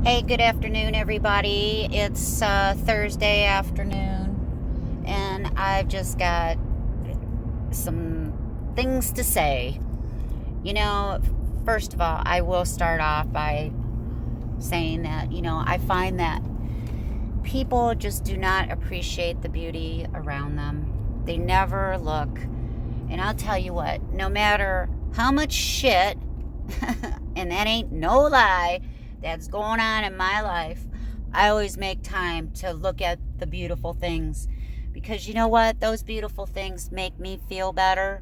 Hey, good afternoon, everybody. It's Thursday afternoon, and I've just got some things to say. You know, first of all, I will start off by saying that, I find that people just do not appreciate the beauty around them. They never look. And I'll tell you what, no matter how much shit, and that ain't no lie, that's going on in my life, I always make time to look at the beautiful things. Because you know what? Those beautiful things make me feel better.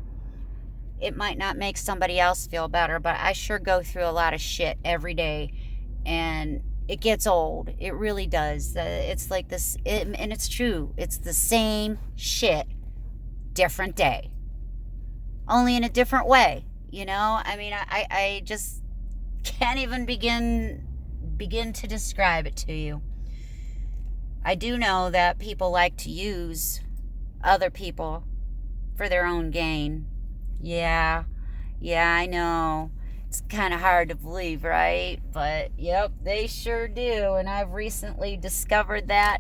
It might not make somebody else feel better, but I sure go through a lot of shit every day. And it gets old. It really does. It's like this, and it's true. It's the same shit, different day. Only in a different way. I mean, I just can't even begin to describe it to you. I do know that people like to use other people for their own gain. Yeah, I know. It's kind of hard to believe, right? But yep, they sure do. And I've recently discovered that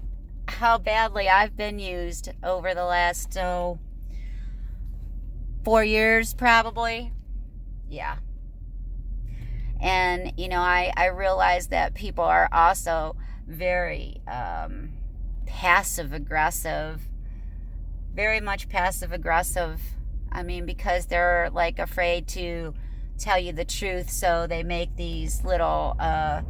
how badly I've been used over the last 4 years, probably. Yeah. And, I realize that people are also very passive aggressive, very much passive aggressive. I mean, because they're like afraid to tell you the truth, so they make these little, kind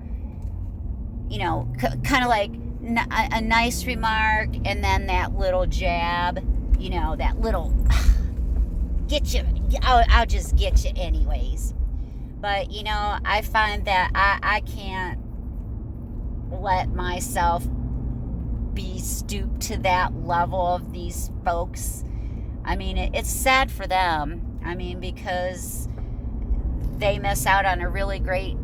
of like a nice remark and then that little jab, that little get you, I'll just get you anyways. But, I find that I can't let myself be stooped to that level of these folks. I mean, it's sad for them. I mean, because they miss out on a really great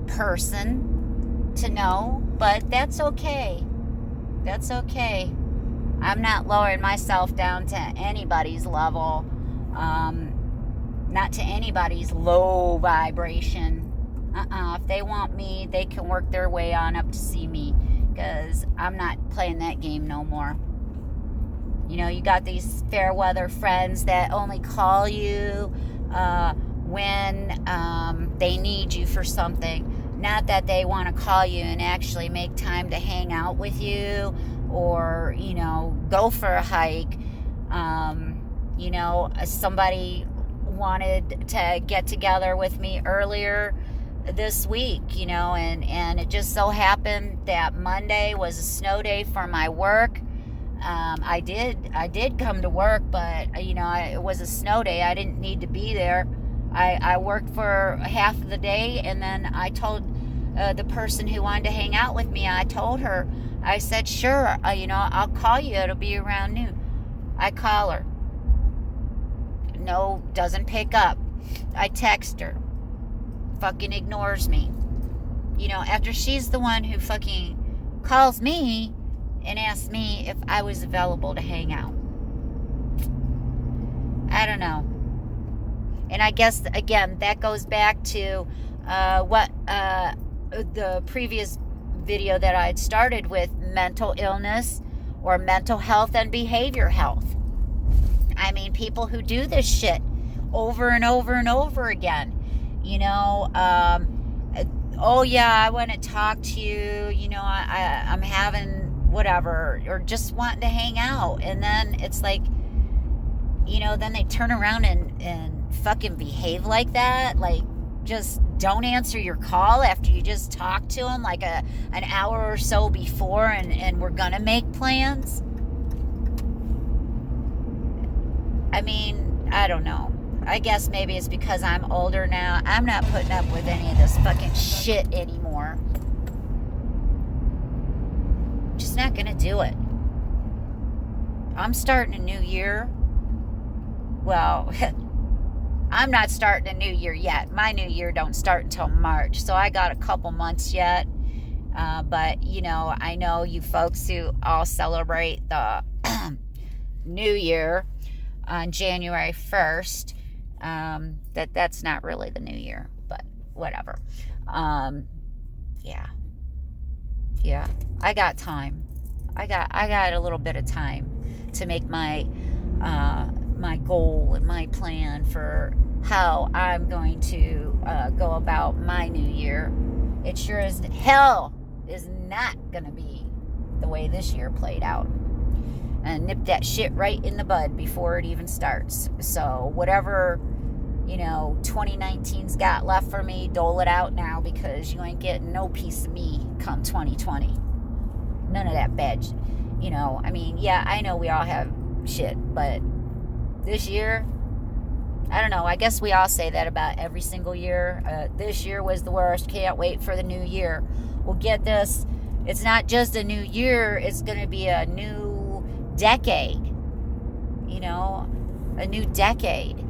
person to know, but that's okay. That's okay. I'm not lowering myself down to anybody's level. Not to anybody's low vibration. If they want me, they can work their way on up to see me, because I'm not playing that game no more. You got these fair weather friends that only call you when they need you for something. Not that they want to call you and actually make time to hang out with you or, go for a hike. Somebody wanted to get together with me earlier this week, and it just so happened that Monday was a snow day for my work. I did come to work, but it was a snow day. I didn't need to be there. I worked for half of the day, and then I told the person who wanted to hang out with me, I told her, I said, sure, I'll call you. It'll be around noon. I call her. No, doesn't pick up. I text her. Fucking ignores me. After she's the one who fucking calls me and asks me if I was available to hang out. I don't know. And I guess, again, that goes back to what the previous video that I had started with, mental illness or mental health and behavior health. I mean, people who do this shit over and over and over again. Oh yeah, I want to talk to you. I'm having whatever, or just wanting to hang out. And then it's like, then they turn around and fucking behave like that. Like, just don't answer your call after you just talked to them like an hour or so before, and we're gonna make plans. I mean, I don't know. I guess maybe it's because I'm older now. I'm not putting up with any of this fucking shit anymore. Just not gonna do it. I'm starting a new year. Well, I'm not starting a new year yet. My new year don't start until March, so I got a couple months yet. But, I know you folks who all celebrate the new year on January 1st. That's not really the new year, but whatever. Yeah. Yeah, I got time. I got a little bit of time to make my goal and my plan for how I'm going to go about my new year. It sure as hell is not gonna be the way this year played out. And nip that shit right in the bud before it even starts. So whatever 2019's got left for me, dole it out now, because you ain't getting no piece of me come 2020. None of that bad. Yeah, I know we all have shit, but this year, I don't know. I guess we all say that about every single year. This year was the worst. Can't wait for the new year. We'll get this. It's not just a new year. It's going to be a new decade. A new decade.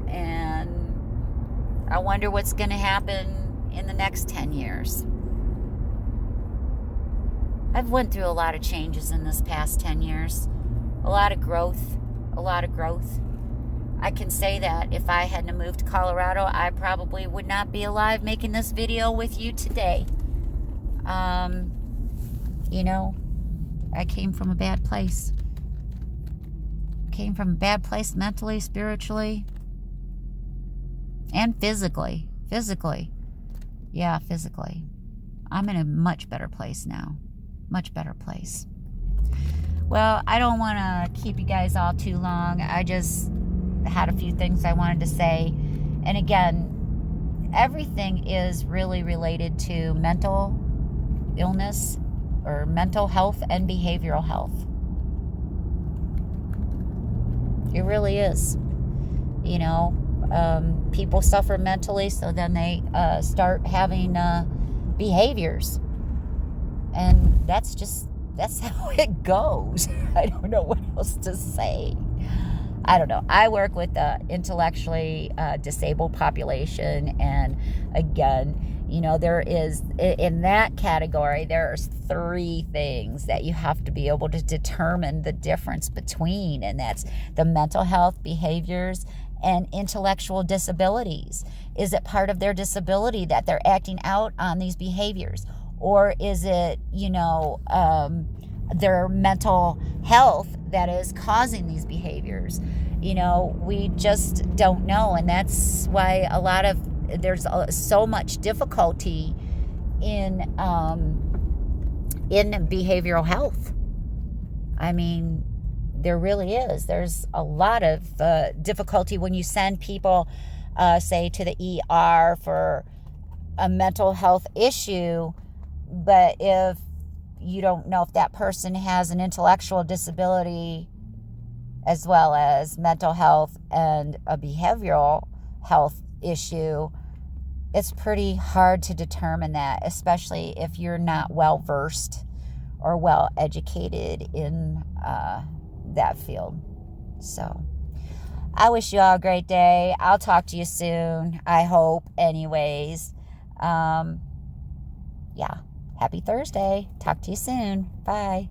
And I wonder what's going to happen in the next 10 years. I've went through a lot of changes in this past 10 years. A lot of growth. I can say that if I hadn't moved to Colorado, I probably would not be alive making this video with you today. I came from a bad place. Mentally, spiritually, and physically. Yeah, physically. I'm in a much better place now. Much better place. Well, I don't want to keep you guys all too long. I just had a few things I wanted to say. And again, everything is really related to mental illness or mental health and behavioral health. It really is. People suffer mentally, so then they start having behaviors. And that's how it goes. I don't know what else to say. I don't know. I work with the intellectually disabled population, and again, there is, in that category, there's 3 things that you have to be able to determine the difference between, and that's the mental health, behaviors, and intellectual disabilities. Is it part of their disability that they're acting out on these behaviors? Or is it, their mental health that is causing these behaviors? We just don't know. And that's why there's so much difficulty in behavioral health. I mean, there really is. There's a lot of difficulty when you send people, say, to the ER for a mental health issue. But if you don't know if that person has an intellectual disability as well as mental health and a behavioral health issue, it's pretty hard to determine that, especially if you're not well versed or well educated in that field. So I wish you all a great day. I'll talk to you soon, I hope, anyways. Yeah. Happy Thursday. Talk to you soon. Bye.